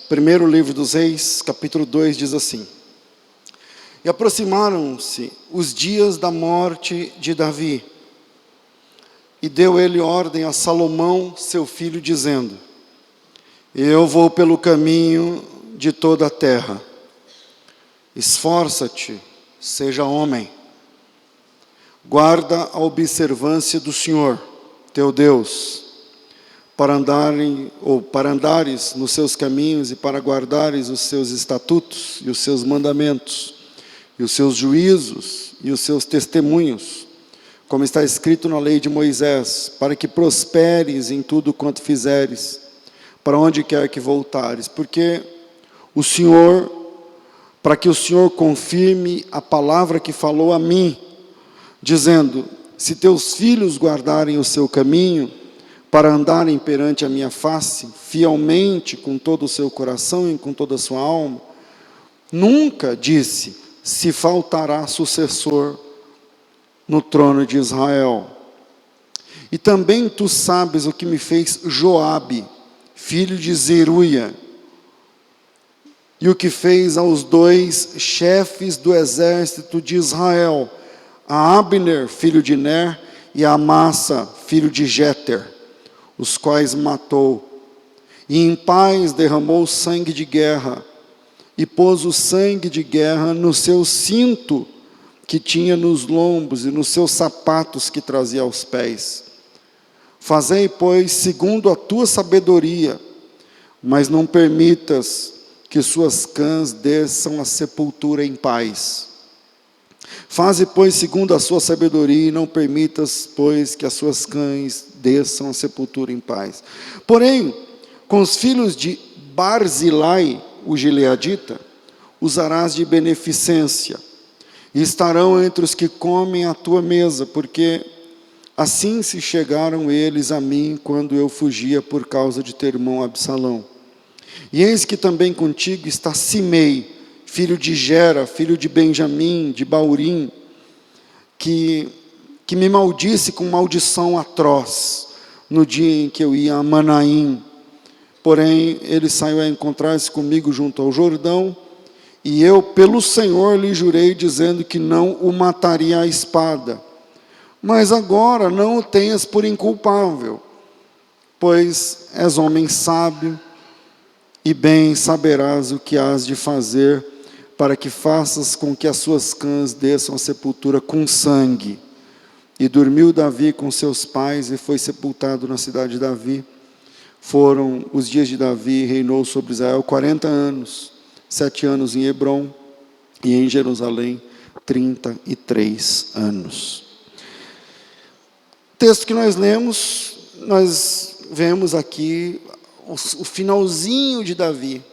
Primeiro livro dos Reis, capítulo 2, diz assim: E aproximaram-se os dias da morte de Davi, e deu ele ordem a Salomão, seu filho, dizendo: Eu vou pelo caminho de toda a terra. Esforça-te, seja homem. Guarda a observância do Senhor, teu Deus, para andares nos seus caminhos e para guardares os seus estatutos e os seus mandamentos e os seus juízos e os seus testemunhos, como está escrito na lei de Moisés, para que prosperes em tudo quanto fizeres, para onde quer que voltares, para que o Senhor confirme a palavra que falou a mim, dizendo: se teus filhos guardarem o seu caminho, para andarem perante a minha face, fielmente, com todo o seu coração e com toda a sua alma, nunca, disse, se faltará sucessor no trono de Israel. E também tu sabes o que me fez Joabe, filho de Zeruia, e o que fez aos dois chefes do exército de Israel, a Abner, filho de Ner, e a Amasa, filho de Jeter, os quais matou, e em paz derramou sangue de guerra, e pôs o sangue de guerra no seu cinto que tinha nos lombos e nos seus sapatos que trazia aos pés. Fazei, pois, segundo a tua sabedoria, mas não permitas que suas cãs desçam à sepultura em paz. Faze, pois, segundo a sua sabedoria, e não permitas, pois, que as suas cães desçam à sepultura em paz. Porém, com os filhos de Barzilai, o gileadita, usarás de beneficência, e estarão entre os que comem à tua mesa, porque assim se chegaram eles a mim, quando eu fugia por causa de teu irmão Absalão. E eis que também contigo está Simei, filho de Gera, filho de Benjamim, de Baurim, que me maldisse com maldição atroz, no dia em que eu ia a Manaim. Porém, ele saiu a encontrar-se comigo junto ao Jordão, e eu, pelo Senhor, lhe jurei, dizendo que não o mataria à espada. Mas agora não o tenhas por inculpável, pois és homem sábio, e bem saberás o que hás de fazer, para que faças com que as suas cãs desçam à sepultura com sangue. E dormiu Davi com seus pais, e foi sepultado na cidade de Davi. Foram os dias de Davi, reinou sobre Israel 40 anos, 7 anos em Hebrom, e em Jerusalém 33 anos. O texto que nós lemos, nós vemos aqui o finalzinho de Davi.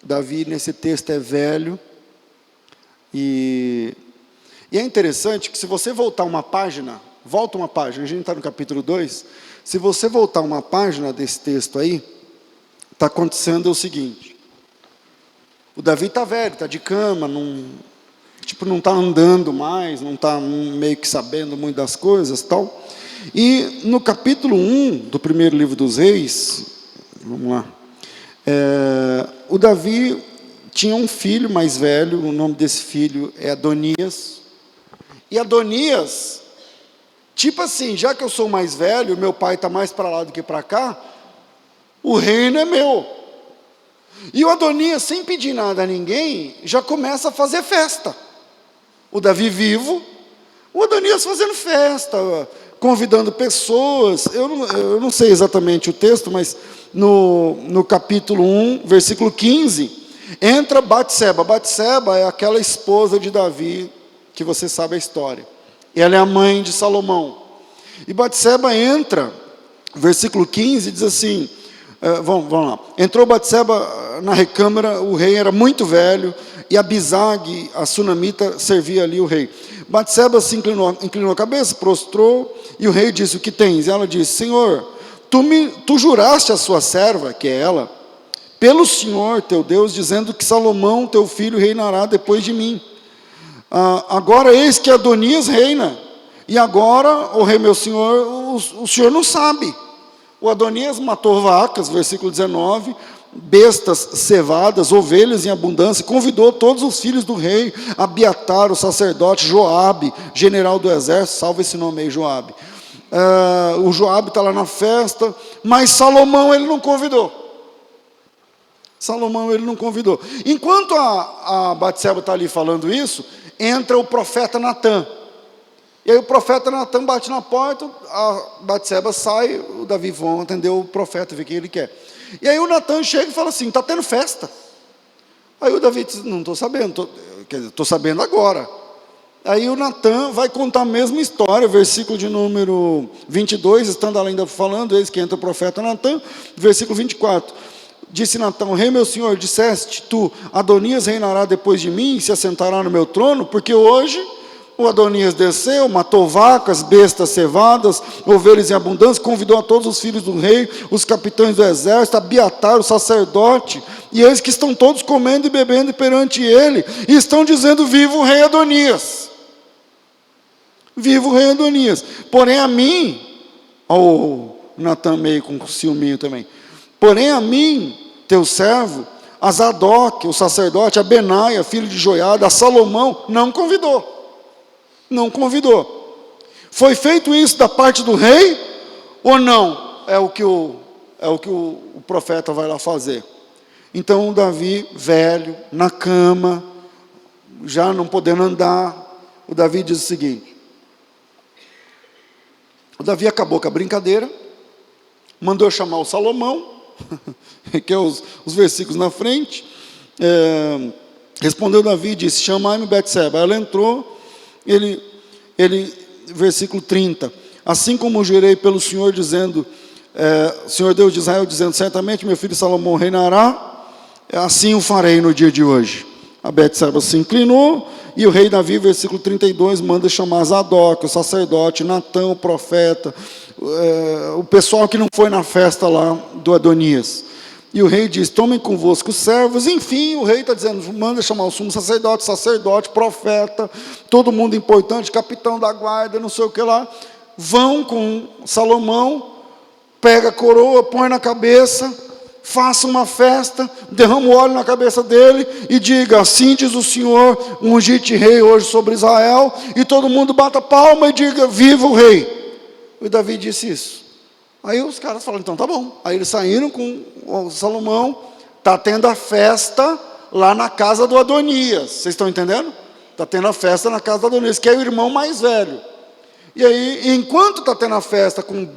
Davi nesse texto é velho, e é interessante que se você voltar uma página, a gente está no capítulo 2, se você voltar uma página desse texto aí, está acontecendo o seguinte: o Davi está velho, está de cama, não está andando mais, não está meio que sabendo muito das coisas, tal. E no capítulo 1 do primeiro livro dos Reis, vamos lá, o Davi tinha um filho mais velho, o nome desse filho é Adonias. E Adonias, tipo assim, já que eu sou mais velho, meu pai está mais para lá do que para cá, o reino é meu. E o Adonias, sem pedir nada a ninguém, já começa a fazer festa. O Davi vivo, o Adonias fazendo festa, convidando pessoas. Eu não sei exatamente o texto, mas no capítulo 1, versículo 15, entra Batseba. Batseba é aquela esposa de Davi, que você sabe a história. Ela é a mãe de Salomão. E Batseba entra, versículo 15, diz assim, vamos lá. Entrou Batseba na recâmara, o rei era muito velho, e Abisag, a sunamita, servia ali o rei. Batseba se inclinou a cabeça, prostrou, e o rei disse: o que tens? E ela disse: Senhor, tu juraste a sua serva, que é ela, pelo Senhor teu Deus, dizendo que Salomão, teu filho, reinará depois de mim. Agora eis que Adonias reina, e agora, ó rei meu senhor, o senhor não sabe. O Adonias matou vacas, versículo 19, bestas cevadas, ovelhas em abundância, convidou todos os filhos do rei, Abiatar, o sacerdote, Joabe, general do exército, salva esse nome aí, Joabe. O Joabe está lá na festa, mas Salomão ele não convidou. Salomão ele não convidou. Enquanto a Batseba está ali falando isso, entra o profeta Natã. E aí o profeta Natã bate na porta, a Batseba sai, o Davi vão atender o profeta, ver o que ele quer. E aí o Natã chega e fala assim, está tendo festa. Aí o Davi diz, não estou sabendo, estou sabendo agora. Aí o Natã vai contar a mesma história, versículo de número 22, estando ainda falando, eis que entra o profeta Natã, versículo 24. Disse Natã, rei meu senhor, disseste tu, Adonias reinará depois de mim, e se assentará no meu trono, porque hoje o Adonias desceu, matou vacas, bestas cevadas, ovelhas em abundância, convidou a todos os filhos do rei, os capitães do exército, Abiatar, o sacerdote, e eis que estão todos comendo e bebendo perante ele, e estão dizendo, viva o rei Adonias. Viva o rei Adonias. Porém a mim, o Natã meio com ciúminho também, porém a mim, teu servo, a Zadok, o sacerdote, a Benaia, filho de Joiada, a Salomão, não convidou. Não convidou. Foi feito isso da parte do rei ou não? É o que o profeta vai lá fazer. Então Davi, velho, na cama, já não podendo andar, o Davi diz o seguinte. O Davi acabou com a brincadeira, mandou chamar o Salomão, que é os versículos na frente. Respondeu Davi e disse, chamai-me Betseba. Ela entrou. Ele, versículo 30, assim como jurei pelo Senhor, dizendo, Senhor Deus de Israel, dizendo, certamente meu filho Salomão reinará, assim o farei no dia de hoje. A Betseba se inclinou, e o rei Davi, versículo 32, manda chamar Zadok, o sacerdote, Natã, o profeta, o pessoal que não foi na festa lá do Adonias. E o rei diz, tomem convosco os servos. Enfim, o rei está dizendo, manda chamar o sumo sacerdote, profeta, todo mundo importante, capitão da guarda, não sei o que lá. Vão com Salomão, pega a coroa, põe na cabeça, faça uma festa, derrama o óleo na cabeça dele e diga, assim diz o Senhor, ungite rei hoje sobre Israel. E todo mundo bata palma e diga, viva o rei. E Davi disse isso. Aí os caras falaram, então tá bom. Aí eles saíram com o Salomão, está tendo a festa lá na casa do Adonias. Vocês estão entendendo? Está tendo a festa na casa do Adonias, que é o irmão mais velho. E aí, enquanto está tendo a festa com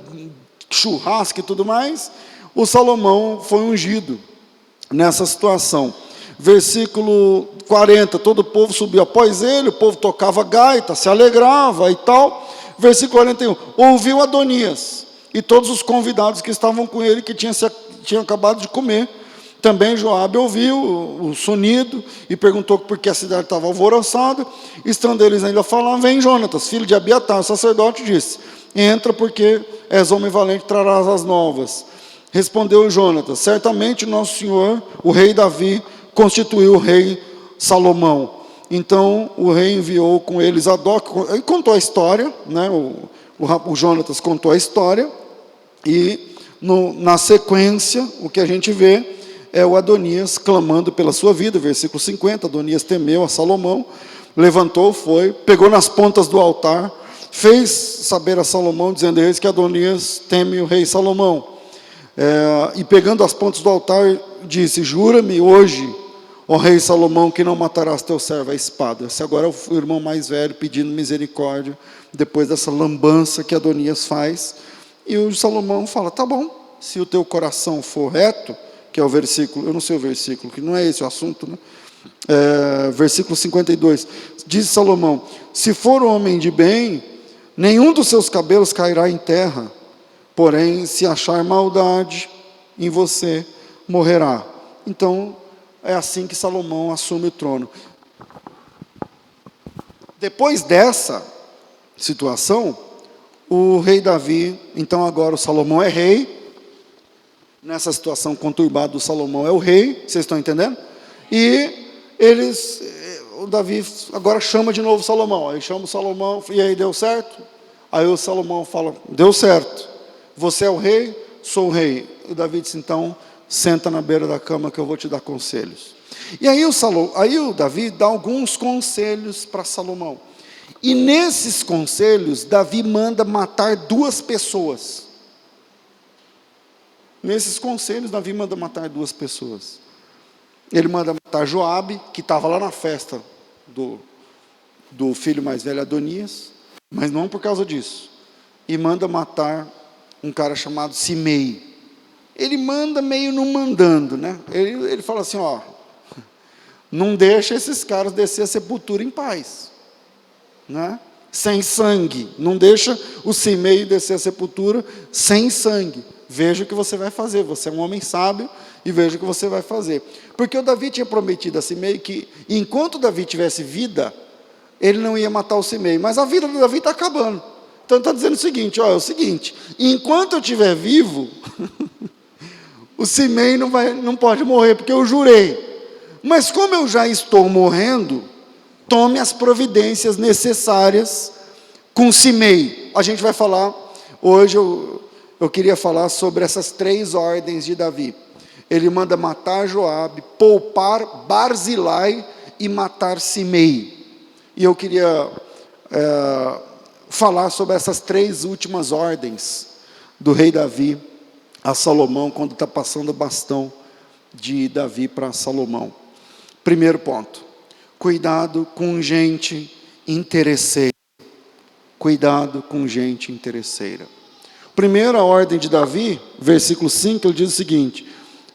churrasco e tudo mais, o Salomão foi ungido nessa situação. Versículo 40, todo o povo subiu após ele, o povo tocava gaita, se alegrava e tal. Versículo 41, ouviu Adonias e todos os convidados que estavam com ele, que tinham acabado de comer. Também Joabe ouviu o sonido e perguntou por que a cidade estava alvoroçada. Estando eles ainda falando, vem Jonatas, filho de Abiatar, o sacerdote, disse, entra porque és homem valente, trarás as novas. Respondeu Jonatas, certamente nosso senhor, o rei Davi, constituiu o rei Salomão. Então o rei enviou com eles Zadok, ele contou a história, né? O Jonatas contou a história. E na sequência, o que a gente vê é o Adonias clamando pela sua vida, versículo 50, Adonias temeu a Salomão, levantou, foi, pegou nas pontas do altar, fez saber a Salomão, dizendo a eles que Adonias teme o rei Salomão. E pegando as pontas do altar, disse, jura-me hoje, ó rei Salomão, que não matarás teu servo à espada. Esse agora é o irmão mais velho pedindo misericórdia, depois dessa lambança que Adonias faz. E o Salomão fala, tá bom, se o teu coração for reto, que é o versículo, eu não sei o versículo, que não é esse o assunto, né? Versículo 52, diz Salomão, se for homem de bem, nenhum dos seus cabelos cairá em terra, porém, se achar maldade em você, morrerá. Então, é assim que Salomão assume o trono. Depois dessa situação, o rei Davi, então agora o Salomão é rei, nessa situação conturbada do Salomão é o rei, vocês estão entendendo? E o Davi agora chama de novo Salomão, aí chama o Salomão, e aí deu certo? Aí o Salomão fala, deu certo, você é o rei, sou o rei. O Davi disse, então, senta na beira da cama que eu vou te dar conselhos. E aí o Davi dá alguns conselhos para Salomão. E nesses conselhos, Davi manda matar 2 pessoas. Nesses conselhos, Davi manda matar 2 pessoas. Ele manda matar Joabe, que estava lá na festa do filho mais velho, Adonias, mas não por causa disso. E manda matar um cara chamado Simei. Ele manda meio não mandando, né? Ele fala assim, ó, não deixa esses caras descer a sepultura em paz, né? Sem sangue. Não deixa o Simei descer a sepultura sem sangue. Veja o que você vai fazer. Você é um homem sábio e veja o que você vai fazer. Porque o Davi tinha prometido a Simei que, enquanto Davi tivesse vida, ele não ia matar o Simei. Mas a vida do Davi está acabando. Então está dizendo o seguinte, ó, é o seguinte, enquanto eu estiver vivo, o Simei não pode morrer, porque eu jurei. Mas como eu já estou morrendo, tome as providências necessárias com Simei. A gente vai falar, hoje eu queria falar sobre essas 3 ordens de Davi. Ele manda matar Joabe, poupar Barzilai e matar Simei. E eu queria falar sobre essas 3 últimas ordens do rei Davi a Salomão, quando está passando o bastão de Davi para Salomão. Primeiro ponto, cuidado com gente interesseira. Cuidado com gente interesseira. Primeira ordem de Davi, versículo 5, ele diz o seguinte: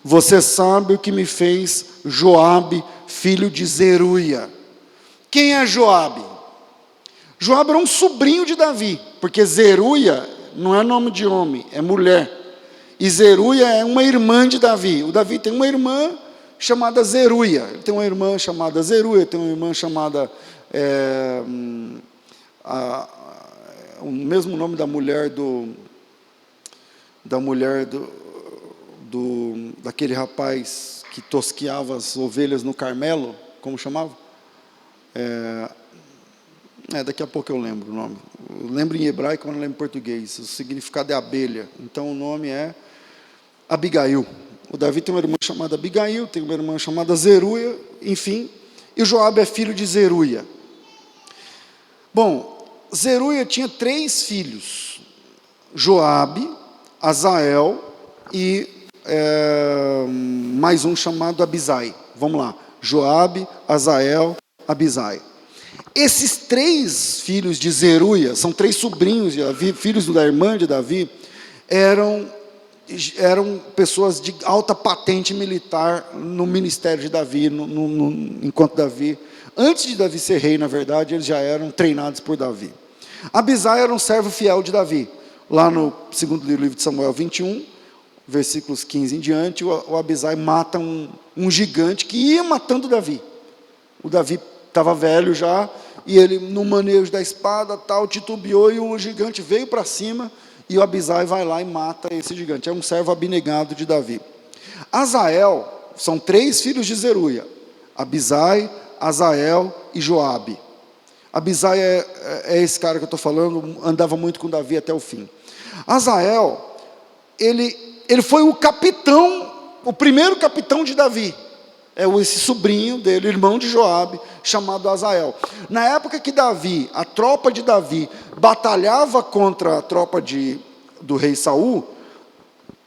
você sabe o que me fez Joabe, filho de Zeruia. Quem é Joabe? Joabe era um sobrinho de Davi, porque Zeruia não é nome de homem, é mulher. E Zeruia é uma irmã de Davi. O Davi tem uma irmã chamada Zeruia. Ele tem uma irmã chamada Zeruia, tem uma irmã chamada... o mesmo nome da mulher daquele rapaz que tosquiava as ovelhas no Carmelo, como chamava? Daqui a pouco eu lembro o nome. Eu lembro em hebraico, mas não lembro em português. O significado é abelha. Então o nome é Abigail. O Davi tem uma irmã chamada Abigail, tem uma irmã chamada Zeruia, enfim. E Joabe é filho de Zeruia. Bom, Zeruia tinha 3 filhos. Joabe, Azael e mais um chamado Abisai. Vamos lá. Joabe, Azael, Abisai. Esses 3 filhos de Zeruia, são 3 sobrinhos de Davi, filhos da irmã de Davi, eram pessoas de alta patente militar no ministério de Davi, enquanto Davi, antes de Davi ser rei, na verdade, eles já eram treinados por Davi. Abisai era um servo fiel de Davi. Lá no segundo livro de Samuel 21, versículos 15 em diante, o Abisai mata um gigante que ia matando Davi. O Davi estava velho já, e ele no manejo da espada, titubeou, e o gigante veio para cima, e o Abisai vai lá e mata esse gigante. É um servo abnegado de Davi. Azael, são 3 filhos de Zeruia: Abisai, Azael e Joabe. Abisai é esse cara que eu estou falando, andava muito com Davi até o fim. Azael, ele foi o capitão, o primeiro capitão de Davi. É esse sobrinho dele, irmão de Joabe, chamado Azael. Na época que a tropa de Davi, batalhava contra a tropa do rei Saul,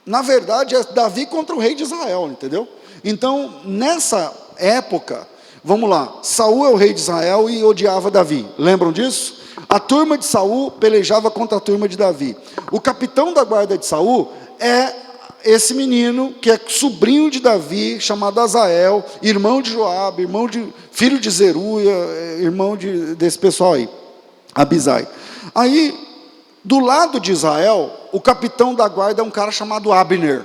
na verdade é Davi contra o rei de Israel, entendeu? Então, nessa época, vamos lá, Saul é o rei de Israel e odiava Davi, lembram disso? A turma de Saul pelejava contra a turma de Davi. O capitão da guarda de Saul é esse menino, que é sobrinho de Davi, chamado Azael, irmão de Joabe, filho de Zeruia, irmão desse pessoal aí, Abisai. Aí, do lado de Israel, o capitão da guarda é um cara chamado Abner.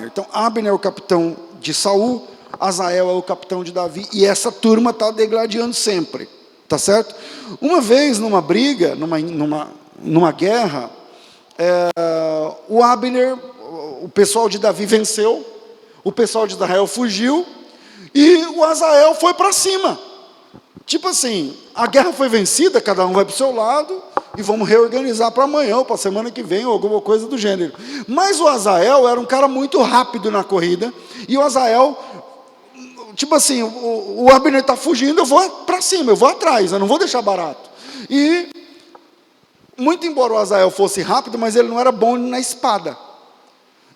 Então, Abner é o capitão de Saul, Azael é o capitão de Davi, e essa turma está degladiando sempre, tá certo? Uma vez, numa briga, numa guerra, o Abner, o pessoal de Davi venceu, o pessoal de Israel fugiu, e o Azael foi para cima. Tipo assim, a guerra foi vencida, cada um vai para o seu lado, e vamos reorganizar para amanhã, ou para a semana que vem, ou alguma coisa do gênero. Mas o Azael era um cara muito rápido na corrida, e o Azael, tipo assim, o Abner está fugindo, eu vou para cima, eu vou atrás, eu não vou deixar barato. E, muito embora o Azael fosse rápido, mas ele não era bom na espada.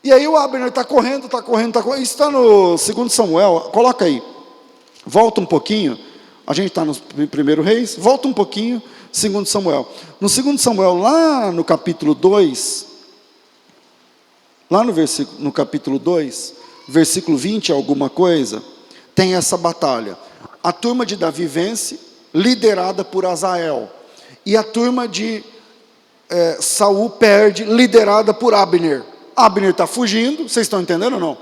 E aí o Abner está correndo, isso está no 2 Samuel, coloca aí, volta um pouquinho, a gente está no 1 Reis, volta um pouquinho, 2 Samuel. No 2 Samuel, lá no capítulo 2, lá no capítulo 2, versículo 20, alguma coisa, tem essa batalha. A turma de Davi vence, liderada por Azael, e a turma de Saul perde, liderada por Abner. Abner está fugindo, vocês estão entendendo ou não?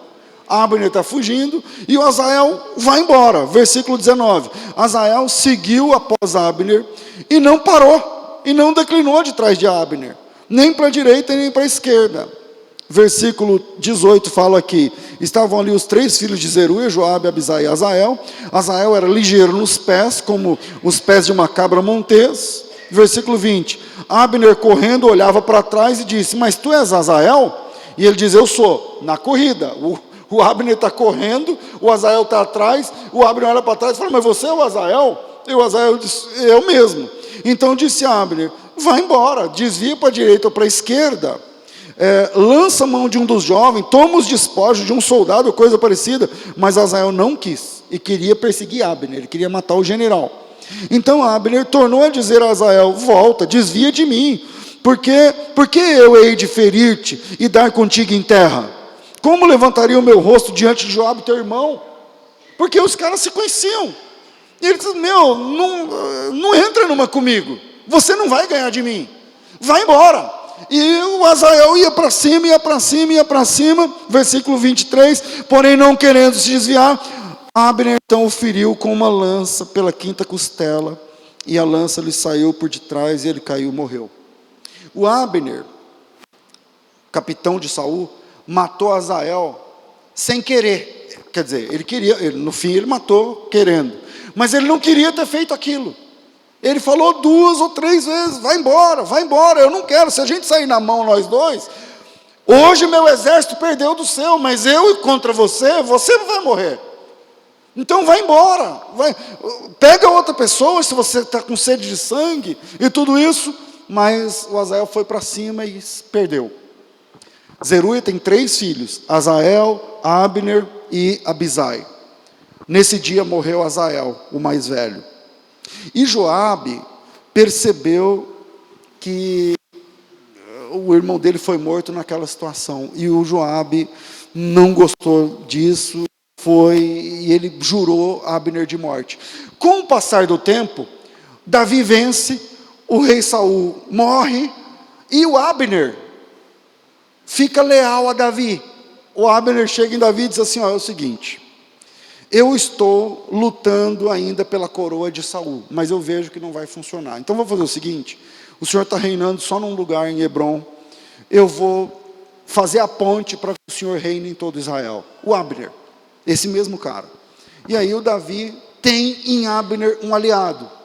Abner está fugindo, e o Azael vai embora, versículo 19, Azael seguiu após Abner, e não parou, e não declinou de trás de Abner, nem para a direita, nem para a esquerda. Versículo 18 fala aqui, estavam ali os 3 filhos de Zeruia, Joabe, Abisai e Azael. Azael era ligeiro nos pés, como os pés de uma cabra montês. Versículo 20, Abner correndo, olhava para trás e disse, mas tu és Azael? E ele diz, eu sou, na corrida. O Abner está correndo, o Azael está atrás, o Abner olha para trás e fala, mas você é o Azael? E o Azael disse, eu mesmo. Então disse Abner, vai embora, desvia para a direita ou para a esquerda, lança a mão de um dos jovens, toma os despojos de um soldado, coisa parecida. Mas Azael não quis, e queria perseguir Abner, ele queria matar o general. Então Abner tornou a dizer a Azael, volta, desvia de mim, porque eu hei de ferir-te e dar contigo em terra? Como levantaria o meu rosto diante de Joabe, teu irmão? Porque os caras se conheciam. E ele disse, não entra numa comigo, você não vai ganhar de mim, vai embora. E o Azael ia para cima, ia para cima, ia para cima, versículo 23, porém não querendo se desviar, Abner então o feriu com uma lança pela 5ª costela, e a lança lhe saiu por detrás, e ele caiu e morreu. O Abner, capitão de Saul, matou Azael sem querer, quer dizer, ele queria, no fim ele matou querendo, mas ele não queria ter feito aquilo. Ele falou 2 ou 3 vezes, vai embora, eu não quero, se a gente sair na mão nós dois, hoje meu exército perdeu do seu, mas eu contra você vai morrer. Então vai embora, pega outra pessoa, se você está com sede de sangue e tudo isso. Mas o Azael foi para cima e perdeu. Zeruia tem 3 filhos, Azael, Abner e Abisai. Nesse dia morreu Azael, o mais velho. E Joabe percebeu que o irmão dele foi morto naquela situação, e o Joabe não gostou disso, e ele jurou Abner de morte. Com o passar do tempo, Davi vence, o rei Saul morre, e o Abner fica leal a Davi. O Abner chega em Davi e diz assim, é o seguinte, eu estou lutando ainda pela coroa de Saul, mas eu vejo que não vai funcionar. Então vou fazer o seguinte, o senhor está reinando só num lugar em Hebron, eu vou fazer a ponte para que o senhor reine em todo Israel. O Abner, esse mesmo cara. E aí o Davi tem em Abner um aliado.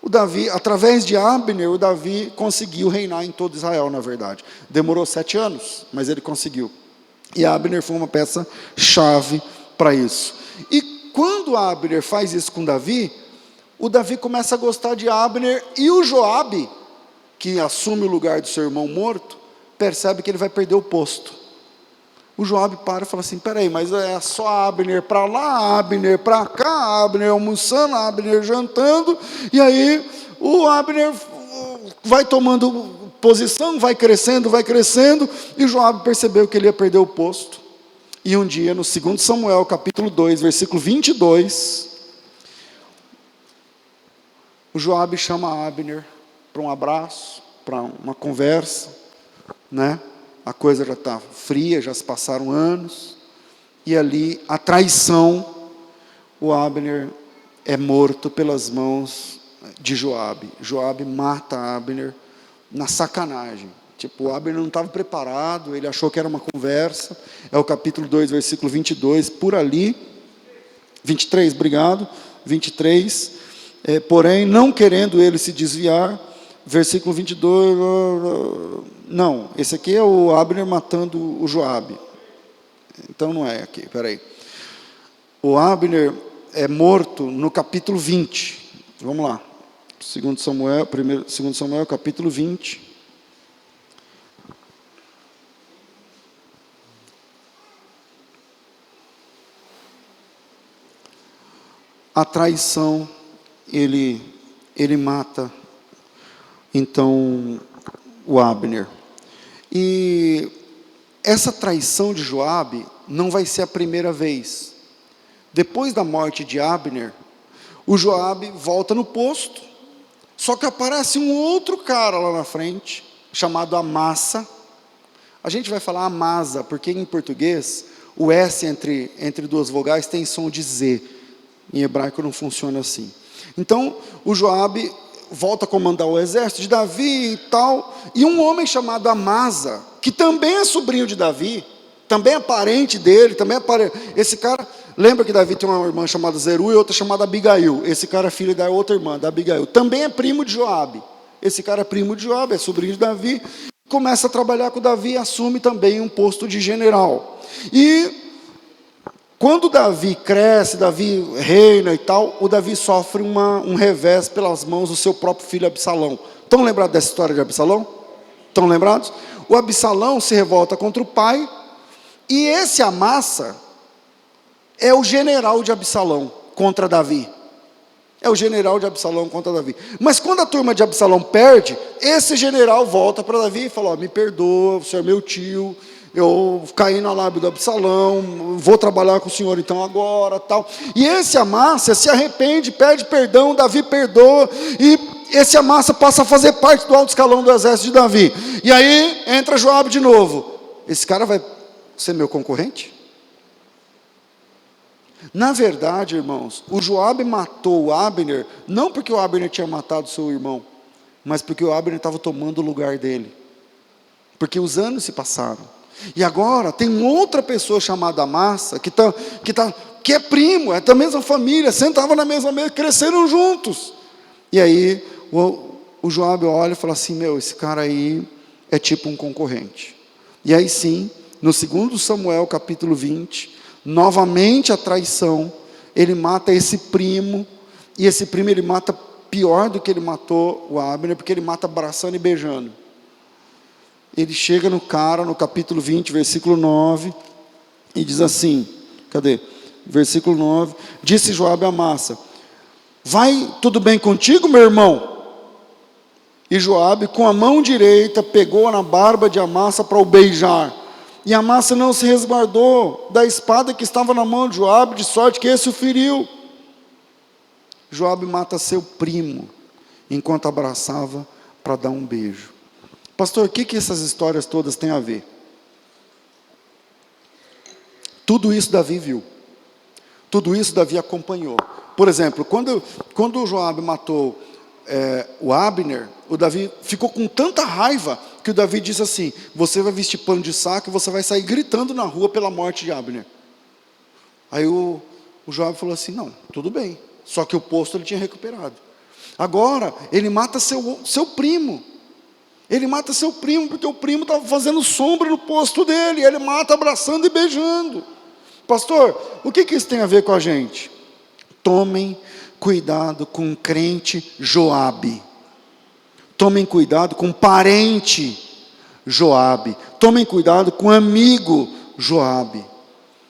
O Davi, através de Abner, o Davi conseguiu reinar em todo Israel, na verdade. Demorou 7 anos, mas ele conseguiu. E Abner foi uma peça-chave para isso. E quando Abner faz isso com Davi, o Davi começa a gostar de Abner, e o Joabe, que assume o lugar do seu irmão morto, percebe que ele vai perder o posto. O Joabe para e fala assim, peraí, mas é só Abner para lá, Abner para cá, Abner almoçando, Abner jantando, e aí o Abner vai tomando posição, vai crescendo, e o Joabe percebeu que ele ia perder o posto. E um dia, no 2 Samuel, capítulo 2, versículo 22, o Joabe chama Abner para um abraço, para uma conversa, né? A coisa já está fria, já se passaram anos, e ali a traição, o Abner é morto pelas mãos de Joabe. Joabe mata Abner na sacanagem. Tipo, o Abner não estava preparado, ele achou que era uma conversa. É o capítulo 2, versículo 22, por ali. 23, obrigado. 23. Porém, não querendo ele se desviar, versículo 22, não, esse aqui é o Abner matando o Joabe. Então não é aqui, peraí. O Abner é morto no capítulo 20. Vamos lá. 2 Samuel, capítulo 20. A traição, ele mata, então, o Abner. E essa traição de Joabe não vai ser a primeira vez. Depois da morte de Abner, o Joabe volta no posto, só que aparece um outro cara lá na frente, chamado Amasa. A gente vai falar Amasa, porque em português, o S entre duas vogais tem som de Z. Em hebraico não funciona assim. Então, o Joabe volta a comandar o exército de Davi e tal, e um homem chamado Amasa, que também é sobrinho de Davi, também é parente dele, esse cara, lembra que Davi tem uma irmã chamada Zeru e outra chamada Abigail, esse cara é filho da outra irmã, da Abigail, também é primo de Joabe, esse cara é primo de Joabe, é sobrinho de Davi, começa a trabalhar com Davi e assume também um posto de general. E quando Davi cresce, Davi reina e tal, o Davi sofre um revés pelas mãos do seu próprio filho Absalão. Estão lembrados dessa história de Absalão? Estão lembrados? O Absalão se revolta contra o pai, e esse Amasa é o general de Absalão contra Davi. É o general de Absalão contra Davi. Mas quando a turma de Absalão perde, esse general volta para Davi e fala: me perdoa, o senhor é meu tio, eu caí na lábia do Absalão, vou trabalhar com o senhor então agora, tal. E esse Amasa se arrepende, pede perdão, Davi perdoa, e esse Amasa passa a fazer parte do alto escalão do exército de Davi. E aí entra Joabe de novo. Esse cara vai ser meu concorrente? Na verdade, irmãos, o Joabe matou o Abner, não porque o Abner tinha matado seu irmão, mas porque o Abner estava tomando o lugar dele. Porque os anos se passaram. E agora tem outra pessoa chamada Amasa, que é primo, é da mesma família, sentavam na mesma mesa, cresceram juntos. E aí o Joabe olha e fala assim: esse cara aí é tipo um concorrente. E aí sim, no 2 Samuel capítulo 20, novamente a traição, ele mata esse primo, e esse primo ele mata pior do que ele matou o Abner, porque ele mata abraçando e beijando. Ele chega no cara, no capítulo 20, versículo 9, e diz assim, versículo 9, disse Joabe a Amasa: vai tudo bem contigo, meu irmão? E Joabe, com a mão direita, pegou na barba de Amasa para o beijar. E Amasa não se resguardou da espada que estava na mão de Joabe, de sorte que esse o feriu. Joabe mata seu primo, enquanto abraçava para dar um beijo. Pastor, o que essas histórias todas têm a ver? Tudo isso Davi viu. Tudo isso Davi acompanhou. Por exemplo, quando o Joabe matou o Abner, o Davi ficou com tanta raiva que o Davi disse assim: você vai vestir pano de saco e você vai sair gritando na rua pela morte de Abner. Aí o Joabe falou assim: não, tudo bem. Só que o posto ele tinha recuperado. Agora, ele mata seu primo. Ele mata seu primo, porque o primo estava fazendo sombra no posto dele. Ele mata abraçando e beijando. Pastor, o que isso tem a ver com a gente? Tomem cuidado com o crente Joabe. Tomem cuidado com o parente Joabe. Tomem cuidado com o amigo Joabe,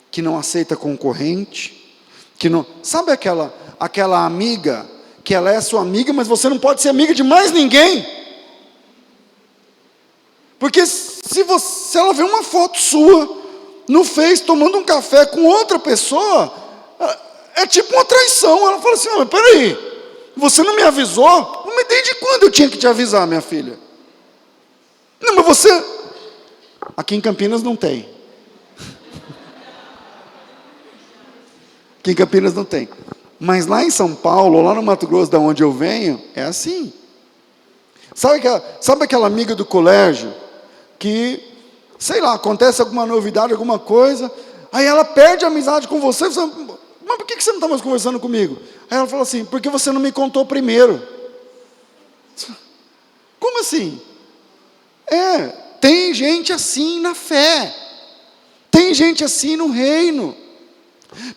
que não aceita concorrente, que não... Sabe aquela amiga, que ela é sua amiga, mas você não pode ser amiga de mais ninguém? Porque se ela vê uma foto sua no Face tomando um café com outra pessoa, é tipo uma traição. Ela fala assim: mas peraí, você não me avisou? Mas desde quando eu tinha que te avisar, minha filha? Não, mas você... Aqui em Campinas não tem. Aqui em Campinas não tem. Mas lá em São Paulo, lá no Mato Grosso, da onde eu venho, é assim. Sabe aquela amiga do colégio que, sei lá, acontece alguma novidade, alguma coisa, aí ela perde a amizade com você, mas por que você não está mais conversando comigo? Aí ela fala assim: porque você não me contou primeiro. Como assim? Tem gente assim na fé. Tem gente assim no reino.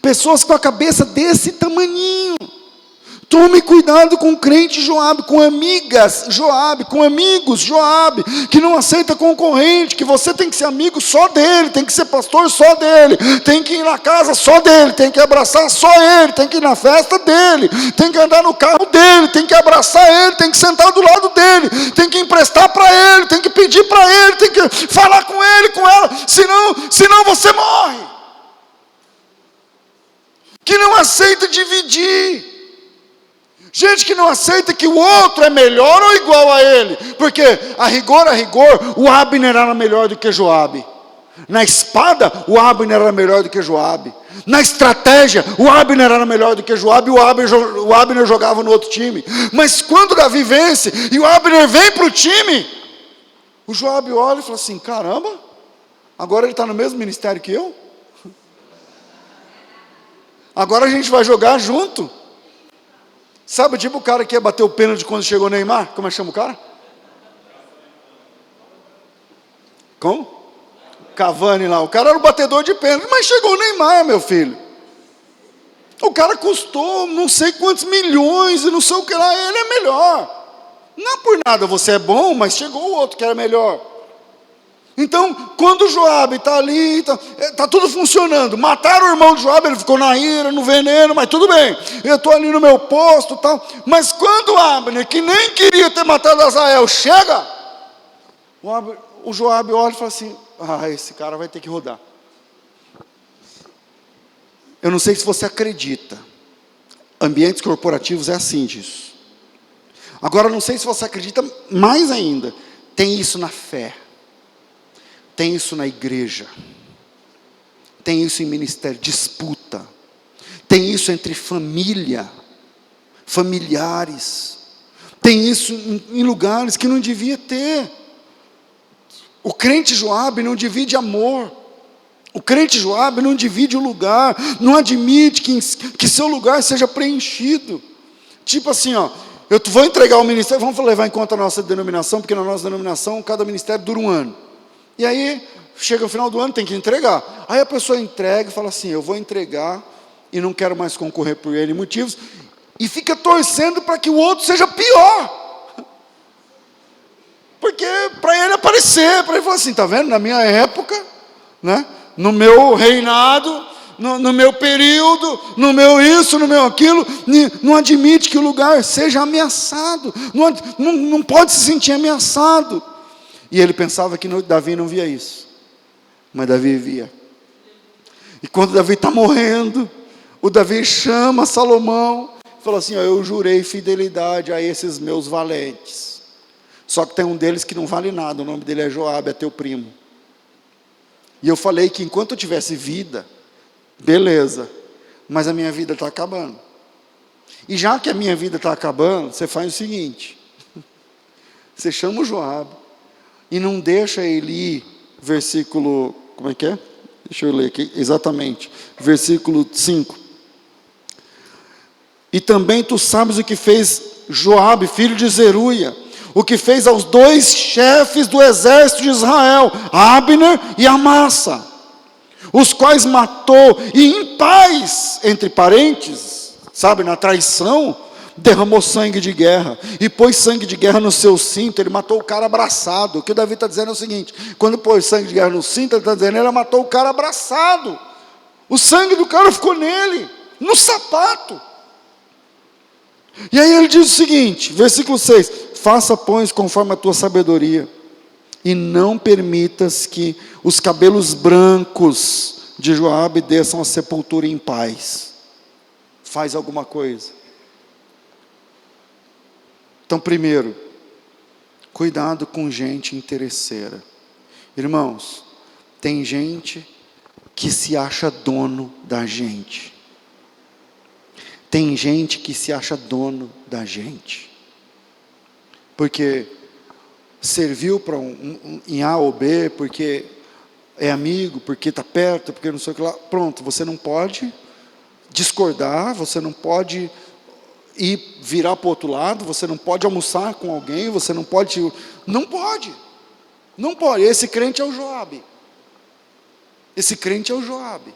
Pessoas com a cabeça desse tamaninho. Tome cuidado com o crente Joabe, com amigas Joabe, com amigos Joabe, que não aceita concorrente, que você tem que ser amigo só dele, tem que ser pastor só dele, tem que ir na casa só dele, tem que abraçar só ele, tem que ir na festa dele, tem que andar no carro dele, tem que abraçar ele, tem que sentar do lado dele, tem que emprestar para ele, tem que pedir para ele, tem que falar com ele, com ela, senão você morre. Que não aceita dividir. Gente que não aceita que o outro é melhor ou igual a ele. Porque, a rigor, o Abner era melhor do que Joabe. Na espada, o Abner era melhor do que Joabe. Na estratégia, o Abner era melhor do que Joabe. O Abner jogava no outro time. Mas quando Davi vence e o Abner vem para o time, o Joabe olha e fala assim: caramba, agora ele está no mesmo ministério que eu? Agora a gente vai jogar junto. Sabe, tipo o cara que ia bater o pênalti quando chegou o Neymar? Como é que chama o cara? Como? Cavani lá. O cara era o batedor de pênalti, mas chegou o Neymar, meu filho. O cara custou não sei quantos milhões e não sei o que lá. Ele é melhor. Não é por nada, você é bom, mas chegou o outro que era melhor. Então, quando o Joabe está ali, está tudo funcionando. Mataram o irmão de Joabe, ele ficou na ira, no veneno, mas tudo bem. Eu estou ali no meu posto e tal. Mas quando o Abner, que nem queria ter matado Azael, chega, o Joabe olha e fala assim: esse cara vai ter que rodar. Eu não sei se você acredita. Ambientes corporativos é assim disso. Agora, não sei se você acredita mais ainda. Tem isso na fé. Tem isso na igreja, tem isso em ministério, disputa, tem isso entre família, familiares, tem isso em lugares que não devia ter. O crente Joabe não divide amor, o crente Joabe não divide o lugar, não admite que seu lugar seja preenchido. Tipo assim, eu vou entregar o ministério, vamos levar em conta a nossa denominação, porque na nossa denominação cada ministério dura 1 ano. E aí, chega o final do ano, tem que entregar. Aí a pessoa entrega e fala assim: eu vou entregar e não quero mais concorrer por N motivos. E fica torcendo para que o outro seja pior. Porque para ele aparecer, para ele falar assim: está vendo, na minha época, né, no meu reinado, no meu período, no meu isso, no meu aquilo, não admite que o lugar seja ameaçado. Não pode se sentir ameaçado. E ele pensava que Davi não via isso. Mas Davi via. E quando Davi está morrendo, o Davi chama Salomão e fala assim: eu jurei fidelidade a esses meus valentes. Só que tem um deles que não vale nada. O nome dele é Joabe, é teu primo. E eu falei que enquanto eu tivesse vida, beleza, mas a minha vida está acabando. E já que a minha vida está acabando, você faz o seguinte: você chama o Joabe e não deixa ele ir, versículo, como é que é? Deixa eu ler aqui, exatamente, versículo 5. E também tu sabes o que fez Joabe, filho de Zeruia, o que fez aos 2 chefes do exército de Israel, Abner e Amassa, os quais matou, e em paz, entre parentes, sabe, na traição, derramou sangue de guerra, e pôs sangue de guerra no seu cinto. Ele matou o cara abraçado. O que o Davi está dizendo é o seguinte: quando pôs sangue de guerra no cinto, ele está dizendo, ele matou o cara abraçado. O sangue do cara ficou nele, no sapato. E aí ele diz o seguinte, versículo 6, faça, pois, conforme a tua sabedoria, e não permitas que os cabelos brancos de Joabe desçam a sepultura em paz. Faz alguma coisa. Então, primeiro, cuidado com gente interesseira. Irmãos, tem gente que se acha dono da gente. Tem gente que se acha dono da gente. Porque serviu para em A ou B, porque é amigo, porque está perto, porque não sei o que lá. Pronto, você não pode discordar, você não pode ir virar para o outro lado, você não pode almoçar com alguém, você não pode... Não pode. Não pode. Esse crente é o Joabe. Esse crente é o Joabe.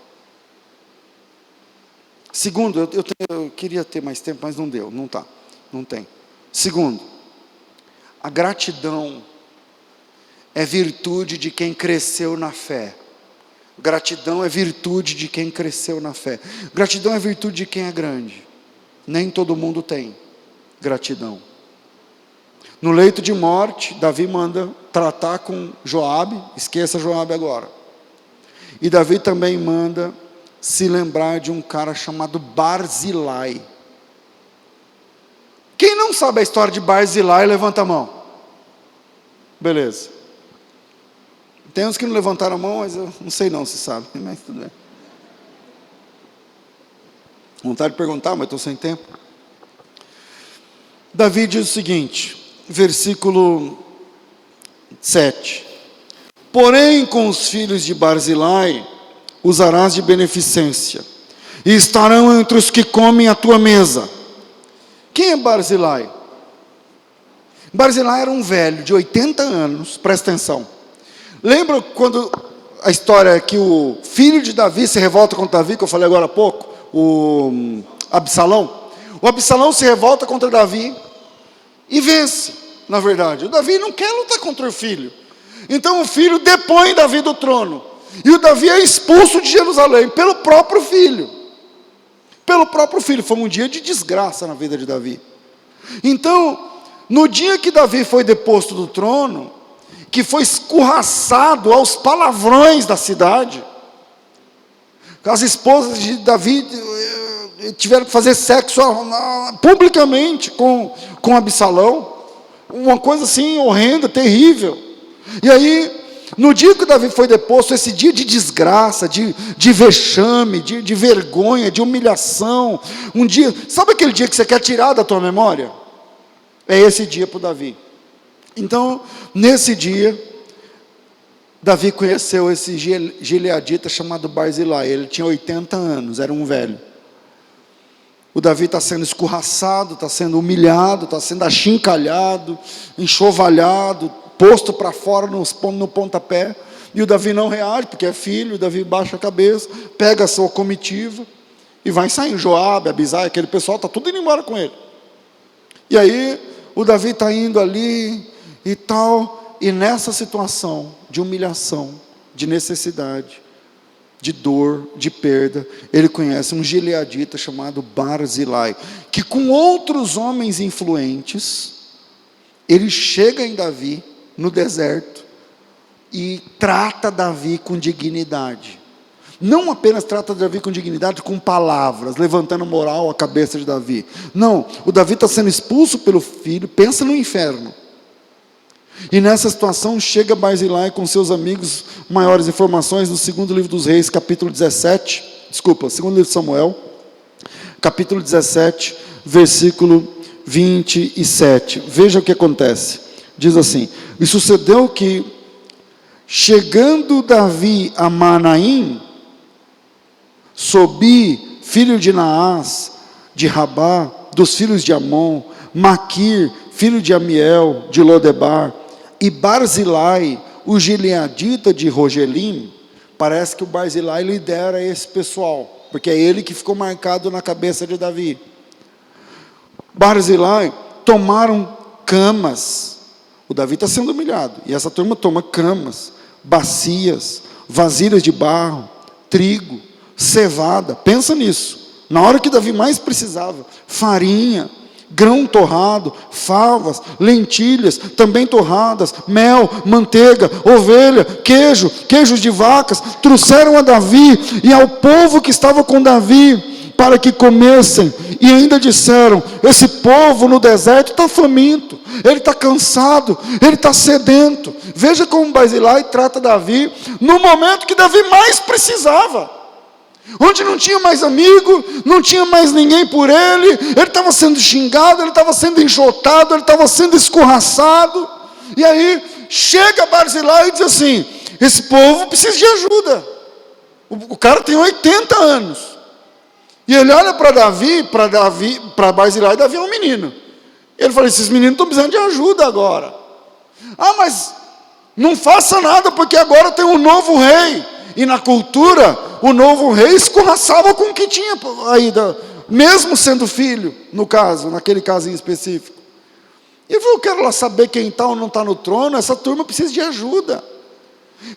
Segundo, eu queria ter mais tempo, mas não deu, não tem. Segundo, a gratidão é virtude de quem cresceu na fé. Gratidão é virtude de quem cresceu na fé. Gratidão é virtude de quem é grande. Nem todo mundo tem gratidão. No leito de morte, Davi manda tratar com Joabe, esqueça Joabe agora. E Davi também manda se lembrar de um cara chamado Barzilai. Quem não sabe a história de Barzilai, levanta a mão. Beleza. Tem uns que não levantaram a mão, mas eu não sei não se sabe, mas tudo bem. Vontade de perguntar, mas estou sem tempo. Davi diz o seguinte, versículo 7. Porém, com os filhos de Barzilai, usarás de beneficência, e estarão entre os que comem a tua mesa. Quem é Barzilai? Barzilai era um velho de 80 anos, presta atenção. Lembra quando a história que o filho de Davi se revolta contra Davi, que eu falei agora há pouco, o Absalão? O Absalão se revolta contra Davi e vence, na verdade. O Davi não quer lutar contra o filho. Então o filho depõe Davi do trono. E o Davi é expulso de Jerusalém pelo próprio filho. Pelo próprio filho. Foi um dia de desgraça na vida de Davi. Então, no dia que Davi foi deposto do trono, que foi escorraçado aos palavrões da cidade, as esposas de Davi tiveram que fazer sexo publicamente com Absalão, uma coisa assim horrenda, terrível. E aí, no dia que Davi foi deposto, esse dia de desgraça, de vexame, de vergonha, de humilhação, um dia, sabe aquele dia que você quer tirar da tua memória? É esse dia para o Davi. Então, nesse dia, Davi conheceu esse gileadita chamado Barzilai. Ele tinha 80 anos, era um velho. O Davi está sendo escorraçado, está sendo humilhado, está sendo achincalhado, enxovalhado, posto para fora no pontapé. E o Davi não reage, porque é filho. O Davi baixa a cabeça, pega a sua comitiva e vai sair. Joabe, Abisai, aquele pessoal, está tudo indo embora com ele. E aí, o Davi está indo ali e tal, e nessa situação de humilhação, de necessidade, de dor, de perda, ele conhece um gileadita chamado Barzilai, que com outros homens influentes, ele chega em Davi, no deserto, e trata Davi com dignidade. Não apenas trata Davi com dignidade, com palavras, levantando moral à cabeça de Davi. Não, o Davi está sendo expulso pelo filho, pensa no inferno. E nessa situação chega Barzilai com seus amigos, maiores informações no segundo livro dos Reis, capítulo 17, segundo livro de Samuel, capítulo 17, versículo 27. Veja o que acontece. Diz assim: e sucedeu que, chegando Davi a Manaim, Sobi, filho de Naás, de Rabá, dos filhos de Amon, Maquir, filho de Amiel, de Lodebar, e Barzilai, o gileadita de Rogelim. Parece que o Barzilai lidera esse pessoal, porque é ele que ficou marcado na cabeça de Davi. Barzilai tomaram camas. O Davi está sendo humilhado, e essa turma toma camas, bacias, vasilhas de barro, trigo, cevada. Pensa nisso, na hora que Davi mais precisava, farinha, grão torrado, favas, lentilhas, também torradas, mel, manteiga, ovelha, queijos de vacas, trouxeram a Davi e ao povo que estava com Davi, para que comessem, e ainda disseram: esse povo no deserto está faminto, ele está cansado, ele está sedento. Veja como Barzilai trata Davi, no momento que Davi mais precisava, onde não tinha mais amigo, não tinha mais ninguém por ele estava sendo xingado, ele estava sendo enxotado, ele estava sendo escorraçado. E aí chega Barzilai e diz assim: esse povo precisa de ajuda. O cara tem 80 anos, E ele olha para Barzilai, e Davi é um menino. Ele fala, esses meninos estão precisando de ajuda agora. Ah, mas não faça nada, porque agora tem um novo rei. E na cultura, o novo rei escorraçava com o que tinha aí, mesmo sendo filho, no caso, naquele caso em específico. E ele falou, eu quero lá saber quem está ou não está no trono, essa turma precisa de ajuda.